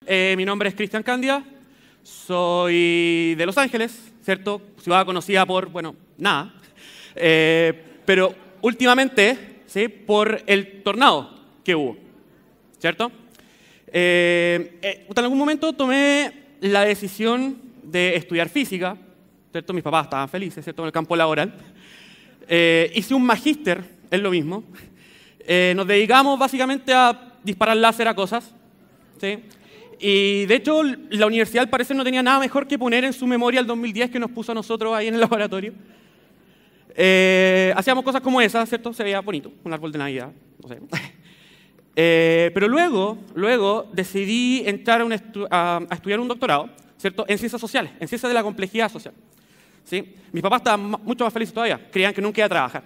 Mi nombre es Cristian Candia, soy de Los Ángeles, ¿cierto? Ciudad conocida por, bueno, nada. Pero últimamente, ¿sí? Por el tornado que hubo, ¿cierto? En algún momento tomé la decisión de estudiar física, ¿cierto? Mis papás estaban felices, ¿cierto? En el campo laboral. Hice un magíster en lo mismo. Nos dedicamos básicamente a disparar láser a cosas, ¿sí? Y de hecho, la universidad al parecer no tenía nada mejor que poner en su memoria el 2010 que nos puso a nosotros ahí en el laboratorio. Hacíamos cosas como esas, ¿cierto? Se veía bonito, un árbol de Navidad, no sé. Pero luego decidí entrar a estudiar un doctorado, ¿cierto? En ciencias sociales, en ciencias de la complejidad social, ¿sí? Mis papás estaban mucho más felices todavía, creían que nunca iba a trabajar.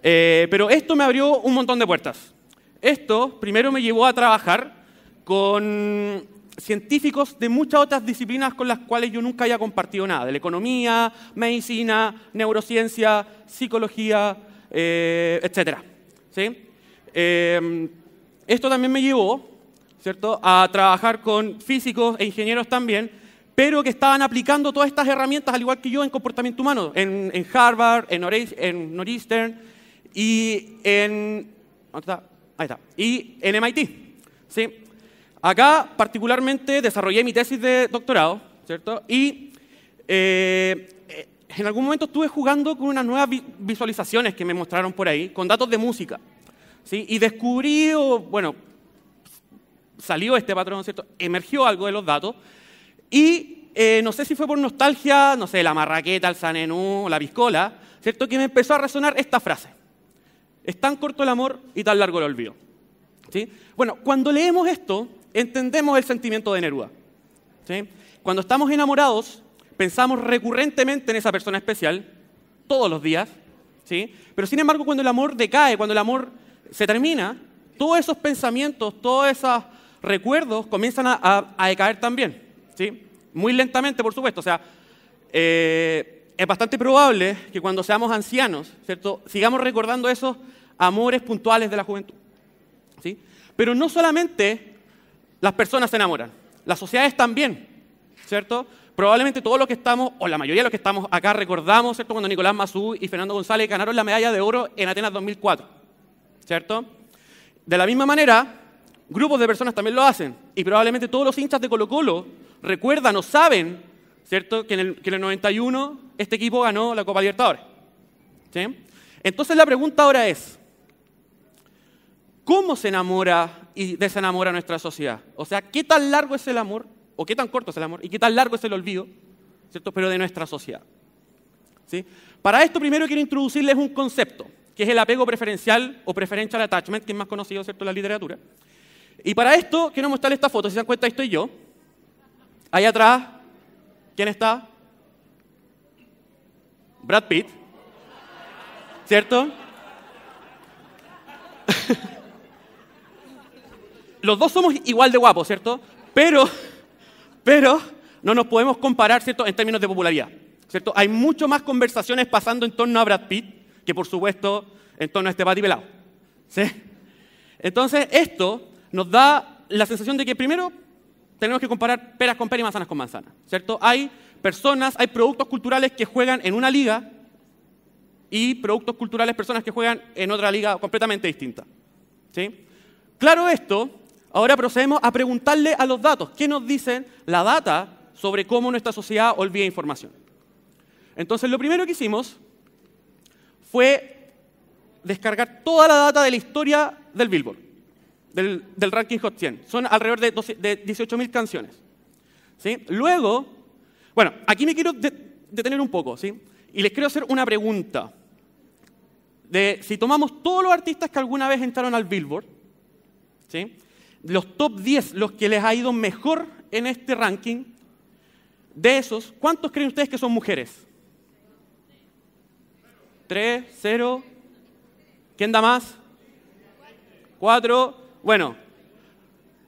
Pero esto me abrió un montón de puertas. Esto primero me llevó a trabajar con científicos de muchas otras disciplinas con las cuales yo nunca había compartido nada, de la economía, medicina, neurociencia, psicología, etcétera, ¿sí? Esto también me llevó, ¿cierto?, a trabajar con físicos e ingenieros también, pero que estaban aplicando todas estas herramientas, al igual que yo, en comportamiento humano, en Harvard, en Northeastern y en... ¿dónde está? Ahí está. Y en MIT, ¿sí? Acá, particularmente, desarrollé mi tesis de doctorado, ¿cierto? Y en algún momento estuve jugando con unas nuevas visualizaciones que me mostraron por ahí, con datos de música, ¿sí? Y descubrí, bueno, salió este patrón, ¿cierto? Emergió algo de los datos. Y no sé si fue por nostalgia, no sé, la marraqueta, el sanenú, la piscola, ¿cierto? Que me empezó a resonar esta frase. Es tan corto el amor y tan largo el olvido, ¿sí? Bueno, cuando leemos esto, entendemos el sentimiento de Neruda, ¿sí? Cuando estamos enamorados, pensamos recurrentemente en esa persona especial, todos los días, ¿sí? Pero sin embargo, cuando el amor decae, cuando el amor se termina, todos esos pensamientos, todos esos recuerdos comienzan a decaer también, ¿sí? Muy lentamente, por supuesto. O sea, es bastante probable que cuando seamos ancianos, ¿cierto?, sigamos recordando esos amores puntuales de la juventud, ¿sí? Pero no solamente las personas se enamoran, las sociedades también, ¿cierto? Probablemente todos los que estamos, o la mayoría de los que estamos acá, recordamos, ¿cierto?, cuando Nicolás Massú y Fernando González ganaron la medalla de oro en Atenas 2004, ¿cierto? De la misma manera, grupos de personas también lo hacen, y probablemente todos los hinchas de Colo-Colo recuerdan o saben, ¿cierto?, que en el 91 este equipo ganó la Copa Libertadores, ¿sí? Entonces la pregunta ahora es, ¿cómo se enamora y desenamora nuestra sociedad? O sea, ¿qué tan largo es el amor? ¿O qué tan corto es el amor? ¿Y qué tan largo es el olvido? ¿Cierto? Pero de nuestra sociedad, ¿sí? Para esto primero quiero introducirles un concepto, que es el apego preferencial o preferential attachment, que es más conocido, ¿cierto?, en la literatura. Y para esto quiero mostrarles esta foto. Si se dan cuenta, ahí estoy yo. Ahí atrás, ¿quién está? Brad Pitt, ¿cierto? Los dos somos igual de guapos, ¿cierto? Pero no nos podemos comparar, ¿cierto?, en términos de popularidad, ¿cierto? Hay mucho más conversaciones pasando en torno a Brad Pitt que, por supuesto, en torno a este Pati pelado, ¿sí? Entonces, esto nos da la sensación de que, primero, tenemos que comparar peras con peras y manzanas con manzanas, ¿cierto? Hay personas, hay productos culturales que juegan en una liga y productos culturales, personas que juegan en otra liga completamente distinta, ¿sí? Claro esto, ahora procedemos a preguntarle a los datos. ¿Qué nos dicen la data sobre cómo nuestra sociedad olvida información? Entonces, lo primero que hicimos fue descargar toda la data de la historia del Billboard, del ranking Hot 100. Son alrededor de 18.000 canciones, ¿sí? Luego, bueno, aquí me quiero detener un poco, ¿sí? Y les quiero hacer una pregunta. Si tomamos todos los artistas que alguna vez entraron al Billboard, ¿sí?, los top 10, los que les ha ido mejor en este ranking, de esos, ¿cuántos creen ustedes que son mujeres? 3, 0, ¿quién da más? 4, bueno,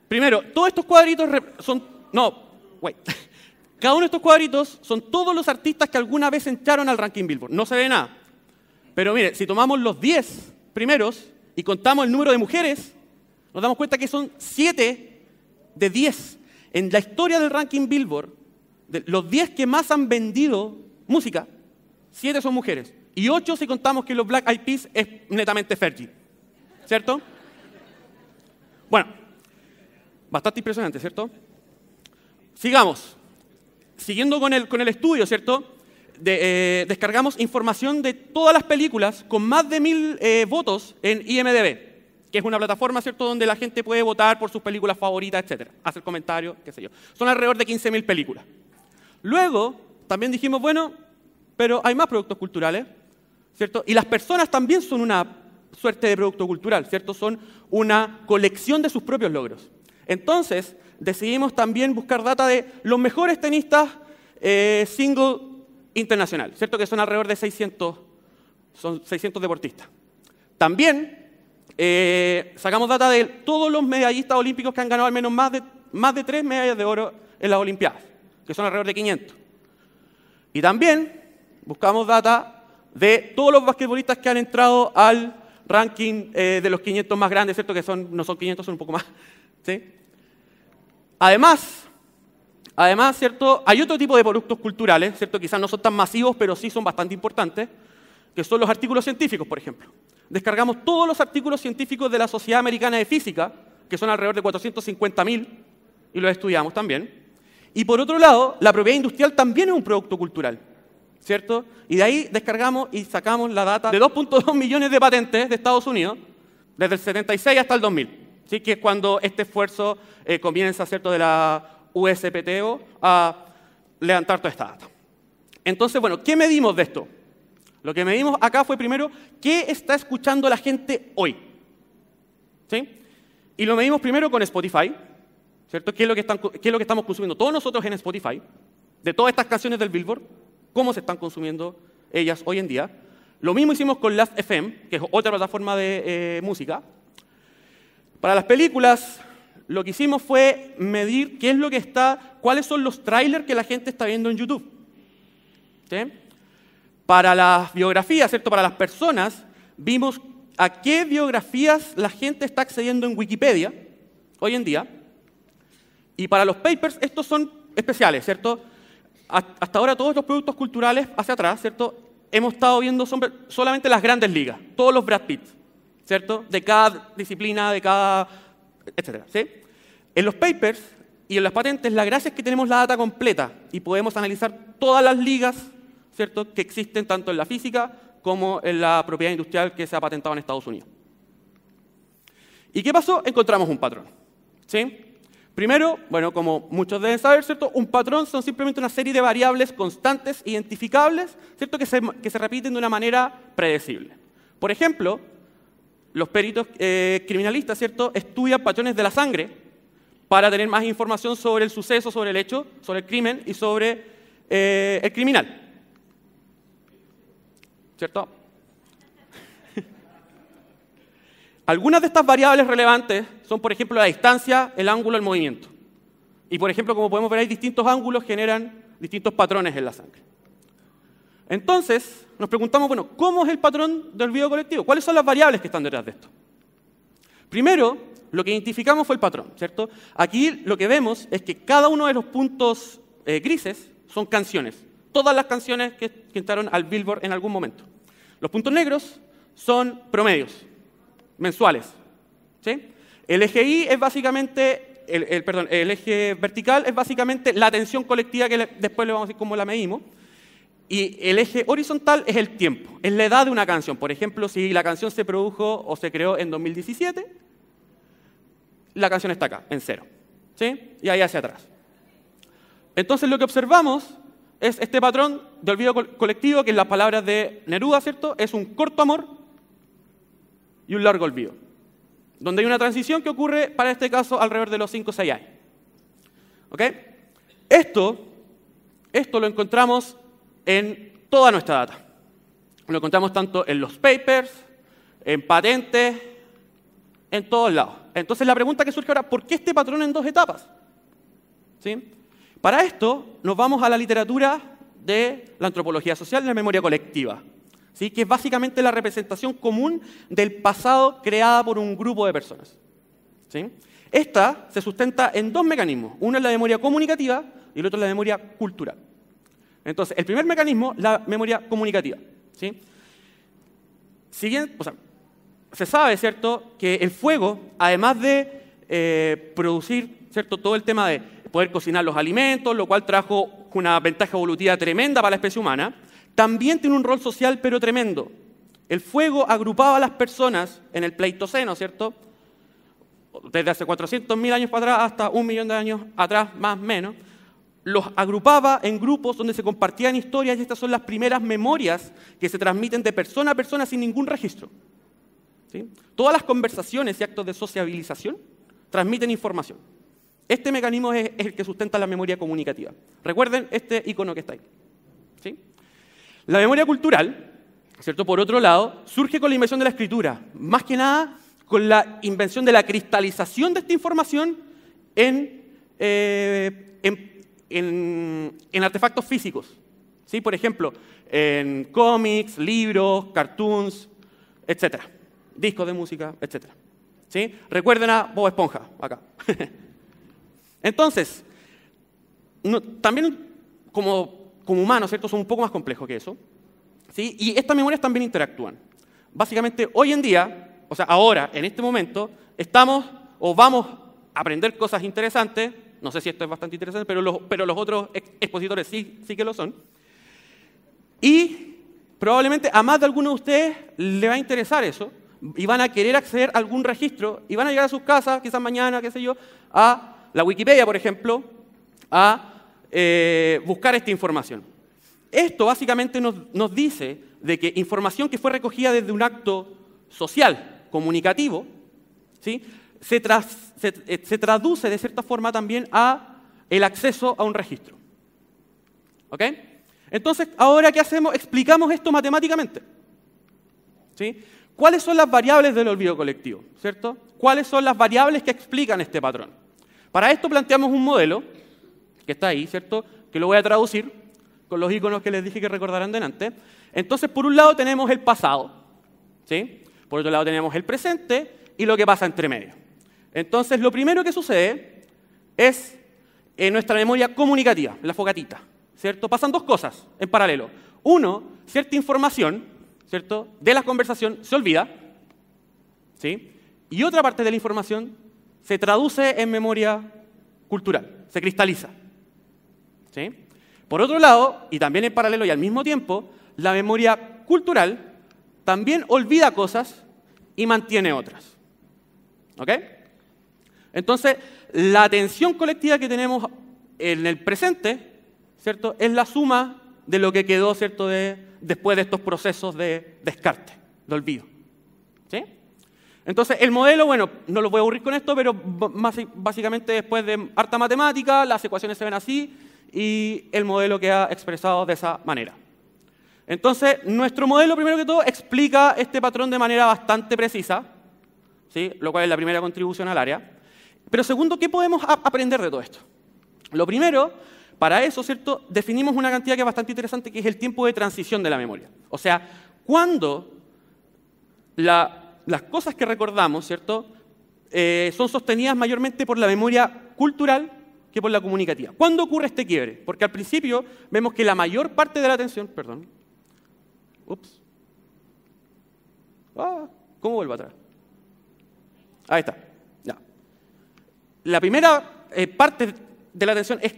primero, todos estos cuadritos son, cada uno de estos cuadritos son todos los artistas que alguna vez entraron al ranking Billboard, no se ve nada, pero mire, si tomamos los 10 primeros y contamos el número de mujeres, nos damos cuenta que son 7 de 10 en la historia del ranking Billboard, de los 10 que más han vendido música, 7 son mujeres. Y 8 si contamos que los Black Eyed Peas es netamente Fergie. ¿Cierto? Bueno, bastante impresionante, ¿cierto? Sigamos. Siguiendo con el estudio, ¿cierto? Descargamos información de todas las películas con más de 1000 votos en IMDb, que es una plataforma, ¿cierto?, donde la gente puede votar por sus películas favoritas, etc. Hacer comentarios, qué sé yo. Son alrededor de 15.000 películas. Luego, también dijimos, bueno, pero hay más productos culturales, ¿cierto? Y las personas también son una suerte de producto cultural, ¿cierto? Son una colección de sus propios logros. Entonces, decidimos también buscar data de los mejores tenistas single internacional, ¿cierto? Que son alrededor de 600 deportistas. También sacamos data de todos los medallistas olímpicos que han ganado al menos más de 3 medallas de oro en las Olimpiadas, que son alrededor de 500. Y también buscamos data de todos los basquetbolistas que han entrado al ranking de los 500 más grandes, ¿cierto? Que no son 500, son un poco más, ¿sí? Además, ¿cierto? Hay otro tipo de productos culturales, ¿cierto? Quizás no son tan masivos, pero sí son bastante importantes, que son los artículos científicos, por ejemplo. Descargamos todos los artículos científicos de la Sociedad Americana de Física, que son alrededor de 450.000, y los estudiamos también. Y por otro lado, la propiedad industrial también es un producto cultural, ¿cierto? Y de ahí descargamos y sacamos la data de 2.2 millones de patentes de Estados Unidos, desde el 76 hasta el 2000, ¿sí? Que es cuando este esfuerzo comienza, ¿cierto?, de la USPTO a levantar toda esta data. Entonces, bueno, ¿qué medimos de esto? Lo que medimos acá fue primero, ¿qué está escuchando la gente hoy? ¿Sí? Y lo medimos primero con Spotify, ¿cierto? ¿Qué es lo que estamos consumiendo todos nosotros en Spotify? De todas estas canciones del Billboard, ¿cómo se están consumiendo ellas hoy en día? Lo mismo hicimos con Last.fm, que es otra plataforma de música. Para las películas, lo que hicimos fue medir cuáles son los trailers que la gente está viendo en YouTube. ¿Sí? Para las biografías, ¿cierto? Para las personas, vimos a qué biografías la gente está accediendo en Wikipedia hoy en día. Y para los papers, estos son especiales, ¿cierto? Hasta ahora todos los productos culturales hacia atrás, ¿cierto? Hemos estado viendo solamente las grandes ligas, todos los Brad Pitt, ¿cierto? De cada disciplina, de cada, etcétera, ¿sí? En los papers y en las patentes, la gracia es que tenemos la data completa y podemos analizar todas las ligas, ¿cierto?, que existen tanto en la física como en la propiedad industrial que se ha patentado en Estados Unidos. ¿Y qué pasó? Encontramos un patrón, ¿sí? Primero, bueno, como muchos deben saber, ¿cierto?, un patrón son simplemente una serie de variables constantes, identificables, ¿cierto?, que se repiten de una manera predecible. Por ejemplo, los peritos criminalistas, ¿cierto?, estudian patrones de la sangre para tener más información sobre el suceso, sobre el hecho, sobre el crimen y sobre el criminal. ¿Cierto? Algunas de estas variables relevantes son, por ejemplo, la distancia, el ángulo, el movimiento. Y, por ejemplo, como podemos ver ahí, distintos ángulos generan distintos patrones en la sangre. Entonces, nos preguntamos, bueno, ¿cómo es el patrón del olvido colectivo? ¿Cuáles son las variables que están detrás de esto? Primero, lo que identificamos fue el patrón, ¿cierto? Aquí lo que vemos es que cada uno de los puntos grises son canciones. Todas las canciones que entraron al Billboard en algún momento. Los puntos negros son promedios mensuales, ¿sí? El eje Y es básicamente, el eje vertical es básicamente la atención colectiva que después le vamos a decir cómo la medimos. Y el eje horizontal es el tiempo, es la edad de una canción. Por ejemplo, si la canción se produjo o se creó en 2017, la canción está acá, en 0, ¿sí? Y ahí hacia atrás. Entonces lo que observamos es este patrón de olvido colectivo que en las palabras de Neruda, ¿cierto?, es un corto amor y un largo olvido, donde hay una transición que ocurre, para este caso, alrededor de los 5 o 6 años. ¿Ok? Esto lo encontramos en toda nuestra data. Lo encontramos tanto en los papers, en patentes, en todos lados. Entonces la pregunta que surge ahora, ¿por qué este patrón en 2 etapas? ¿Sí? Para esto nos vamos a la literatura de la antropología social y la memoria colectiva, ¿sí?, que es básicamente la representación común del pasado creada por un grupo de personas, ¿sí? Esta se sustenta en dos mecanismos. Uno es la memoria comunicativa y el otro es la memoria cultural. Entonces, el primer mecanismo, la memoria comunicativa. ¿Sí? Si bien, se sabe, ¿cierto?, que el fuego, además de producir, ¿cierto?, todo el tema de poder cocinar los alimentos, lo cual trajo una ventaja evolutiva tremenda para la especie humana, también tiene un rol social, pero tremendo. El fuego agrupaba a las personas en el Pleistoceno, ¿cierto?, desde hace 400.000 años para atrás hasta 1 millón de años atrás, más o menos, los agrupaba en grupos donde se compartían historias y estas son las primeras memorias que se transmiten de persona a persona sin ningún registro. ¿Sí? Todas las conversaciones y actos de sociabilización transmiten información. Este mecanismo es el que sustenta la memoria comunicativa. Recuerden este icono que está ahí. ¿Sí? La memoria cultural, ¿cierto?, por otro lado, surge con la invención de la escritura. Más que nada, con la invención de la cristalización de esta información en artefactos físicos. ¿Sí? Por ejemplo, en cómics, libros, cartoons, etc. Discos de música, etc. ¿Sí? Recuerden a Bob Esponja, acá. Entonces, también como humanos, ¿cierto?, somos un poco más complejos que eso. ¿Sí? Y estas memorias también interactúan. Básicamente, hoy en día, ahora, en este momento, estamos o vamos a aprender cosas interesantes. No sé si esto es bastante interesante, pero los otros expositores sí que lo son. Y probablemente a más de alguno de ustedes le va a interesar eso y van a querer acceder a algún registro y van a llegar a sus casas, quizás mañana, qué sé yo, a la Wikipedia, por ejemplo, a buscar esta información. Esto básicamente nos dice de que información que fue recogida desde un acto social, comunicativo, ¿sí?, se traduce de cierta forma también a el acceso a un registro. ¿Ok? Entonces, ahora, ¿qué hacemos? Explicamos esto matemáticamente. ¿Sí? ¿Cuáles son las variables del olvido colectivo? ¿Cierto? ¿Cuáles son las variables que explican este patrón? Para esto planteamos un modelo, que está ahí, ¿cierto?, que lo voy a traducir con los iconos que les dije que recordarán delante. Entonces, por un lado tenemos el pasado, ¿sí? Por otro lado tenemos el presente y lo que pasa entre medio. Entonces, lo primero que sucede es en nuestra memoria comunicativa, la fogatita, ¿cierto? Pasan dos cosas en paralelo. Uno, cierta información, ¿cierto?, de la conversación se olvida, ¿sí? Y otra parte de la información se traduce en memoria cultural, se cristaliza, ¿sí? Por otro lado, y también en paralelo y al mismo tiempo, la memoria cultural también olvida cosas y mantiene otras. ¿Ok? Entonces, la atención colectiva que tenemos en el presente, ¿cierto?, es la suma de lo que quedó, ¿cierto?, después de estos procesos de descarte, de olvido. ¿Sí? Entonces, el modelo, bueno, no los voy a aburrir con esto, pero básicamente después de harta matemática, las ecuaciones se ven así y el modelo queda expresado de esa manera. Entonces, nuestro modelo, primero que todo, explica este patrón de manera bastante precisa, ¿sí?, lo cual es la primera contribución al área. Pero segundo, ¿qué podemos aprender de todo esto? Lo primero, para eso, ¿cierto?, definimos una cantidad que es bastante interesante, que es el tiempo de transición de la memoria. O sea, cuando las cosas que recordamos, ¿cierto?, son sostenidas mayormente por la memoria cultural que por la comunicativa. ¿Cuándo ocurre este quiebre? Porque al principio vemos que la mayor parte de la atención... Perdón. Ups. ¿Cómo vuelvo atrás? Ahí está. Ya. La primera parte de la atención es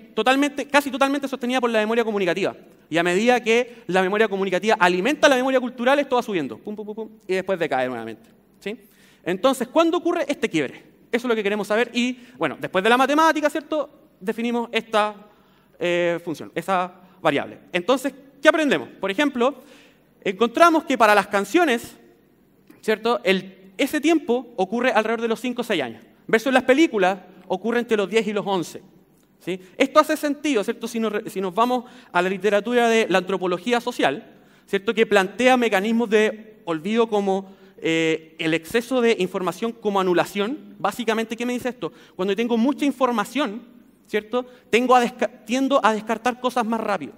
casi totalmente sostenida por la memoria comunicativa. Y a medida que la memoria comunicativa alimenta la memoria cultural, esto va subiendo. Pum, pum, pum, pum, y después decae nuevamente. ¿Sí? Entonces, ¿cuándo ocurre este quiebre? Eso es lo que queremos saber. Y, bueno, después de la matemática, ¿cierto?, definimos esta función, esa variable. Entonces, ¿qué aprendemos? Por ejemplo, encontramos que para las canciones, ¿cierto?, ese tiempo ocurre alrededor de los 5 o 6 años. Versus las películas ocurre entre los 10 y los 11. ¿Sí? Esto hace sentido, ¿cierto?, si nos vamos a la literatura de la antropología social, ¿cierto?, que plantea mecanismos de olvido como el exceso de información como anulación. Básicamente, ¿qué me dice esto? Cuando tengo mucha información, ¿cierto?, tiendo a descartar cosas más rápido.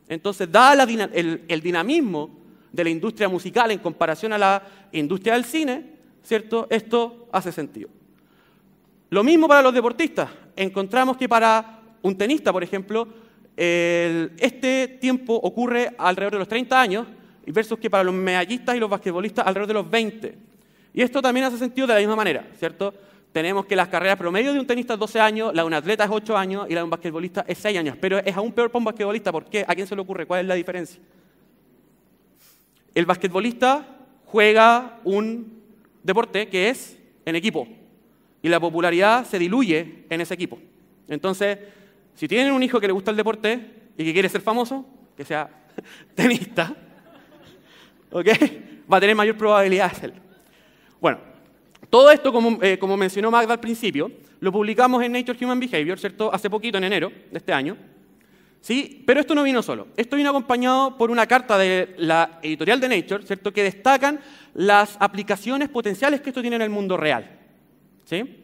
Entonces, dada el dinamismo de la industria musical en comparación a la industria del cine, ¿cierto?, esto hace sentido. Lo mismo para los deportistas. Encontramos que para un tenista, por ejemplo, este tiempo ocurre alrededor de los 30 años, versus que para los medallistas y los basquetbolistas alrededor de los 20. Y esto también hace sentido de la misma manera, ¿cierto? Tenemos que las carreras promedio de un tenista es 12 años, la de un atleta es 8 años y la de un basquetbolista es 6 años. Pero es aún peor para un basquetbolista. ¿Por qué? ¿A quién se le ocurre? ¿Cuál es la diferencia? El basquetbolista juega un deporte que es en equipo y la popularidad se diluye en ese equipo. Entonces, si tienen un hijo que le gusta el deporte y que quiere ser famoso, que sea tenista, ¿ok? Va a tener mayor probabilidad de hacerlo. Bueno, todo esto, como mencionó Magda al principio, lo publicamos en Nature Human Behavior, ¿cierto? Hace poquito, en enero de este año. ¿Sí? Pero esto no vino solo. Esto vino acompañado por una carta de la editorial de Nature, ¿cierto? Que destacan las aplicaciones potenciales que esto tiene en el mundo real. ¿Sí?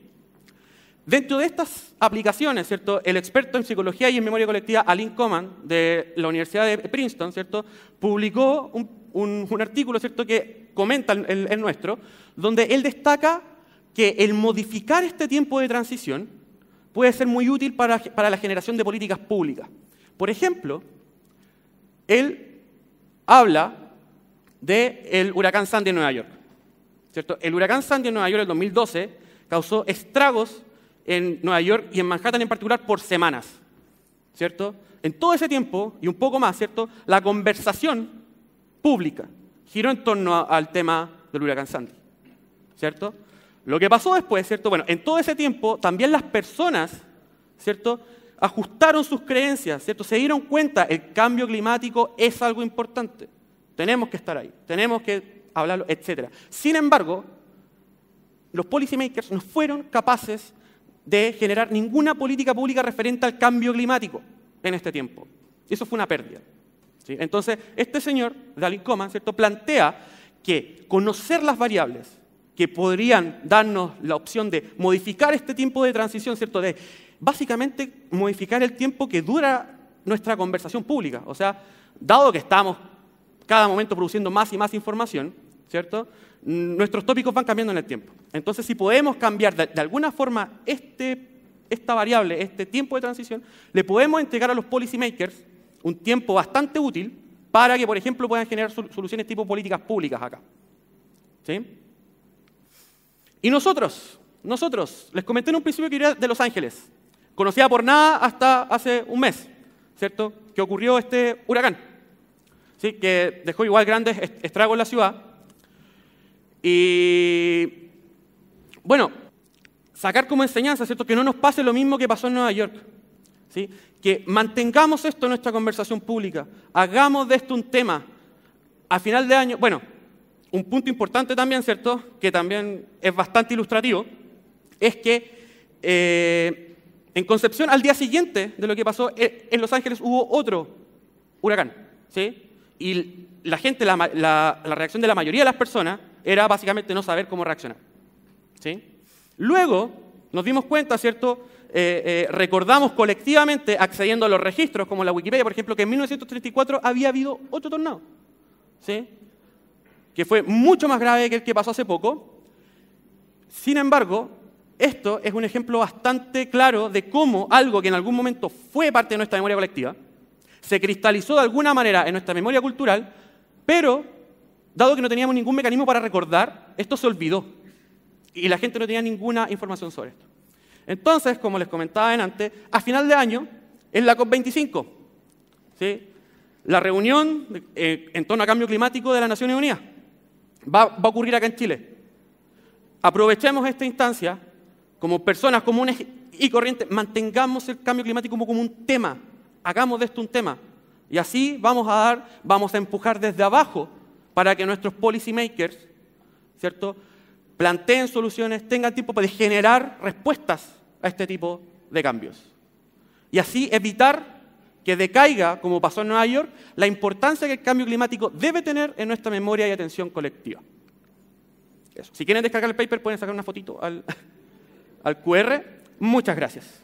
Dentro de estas aplicaciones, ¿cierto? El experto en psicología y en memoria colectiva, Aline Coman, de la Universidad de Princeton, ¿cierto? Publicó un artículo, ¿cierto? Que comenta el nuestro, donde él destaca que el modificar este tiempo de transición puede ser muy útil para la generación de políticas públicas. Por ejemplo, él habla del huracán Sandy en Nueva York, ¿cierto? El huracán Sandy en Nueva York en el 2012 causó estragos en Nueva York y en Manhattan en particular por semanas, ¿cierto? En todo ese tiempo, y un poco más, ¿cierto? La conversación pública giró en torno al tema del huracán Sandy, ¿cierto? Lo que pasó después, ¿cierto? Bueno, en todo ese tiempo también las personas, ¿cierto? Ajustaron sus creencias, ¿cierto? Se dieron cuenta, el cambio climático es algo importante. Tenemos que estar ahí, tenemos que hablarlo, etc. Sin embargo, los policymakers no fueron capaces de generar ninguna política pública referente al cambio climático en este tiempo. Eso fue una pérdida. ¿Sí? Entonces, este señor, Aline Coman, ¿cierto? Plantea que conocer las variables que podrían darnos la opción de modificar este tiempo de transición, ¿cierto? De básicamente modificar el tiempo que dura nuestra conversación pública. O sea, dado que estamos cada momento produciendo más y más información, ¿cierto? Nuestros tópicos van cambiando en el tiempo. Entonces, si podemos cambiar de alguna forma esta variable, este tiempo de transición, le podemos entregar a los policymakers un tiempo bastante útil para que, por ejemplo, puedan generar soluciones tipo políticas públicas acá. ¿Sí? Y nosotros, les comenté en un principio que era de Los Ángeles, conocida por nada hasta hace un mes, ¿cierto? Que ocurrió este huracán, ¿sí? Que dejó igual grandes estragos en la ciudad. Y, bueno, sacar como enseñanza, ¿cierto? Que no nos pase lo mismo que pasó en Nueva York, ¿sí? Que mantengamos esto en nuestra conversación pública, hagamos de esto un tema. A final de año, bueno, un punto importante también, ¿cierto? Que también es bastante ilustrativo, es que en Concepción, al día siguiente de lo que pasó, en Los Ángeles hubo otro huracán, ¿sí? Y la gente, la reacción de la mayoría de las personas era básicamente no saber cómo reaccionar, ¿sí? Luego nos dimos cuenta, ¿cierto? Recordamos colectivamente, accediendo a los registros, como la Wikipedia, por ejemplo, que en 1934 había habido otro tornado, ¿sí? Que fue mucho más grave que el que pasó hace poco. Sin embargo, esto es un ejemplo bastante claro de cómo algo que en algún momento fue parte de nuestra memoria colectiva se cristalizó de alguna manera en nuestra memoria cultural, pero, dado que no teníamos ningún mecanismo para recordar, esto se olvidó y la gente no tenía ninguna información sobre esto. Entonces, como les comentaba antes, a final de año, en la COP25, ¿sí? La reunión en torno a cambio climático de las Naciones Unidas va a ocurrir acá en Chile. Aprovechemos esta instancia como personas comunes y corrientes, mantengamos el cambio climático como un tema, hagamos de esto un tema. Y así vamos a empujar desde abajo para que nuestros policymakers, ¿cierto?, planteen soluciones, tengan tiempo para generar respuestas a este tipo de cambios. Y así evitar que decaiga, como pasó en Nueva York, la importancia que el cambio climático debe tener en nuestra memoria y atención colectiva. Eso. Si quieren descargar el paper, pueden sacar una fotito al QR. Muchas gracias.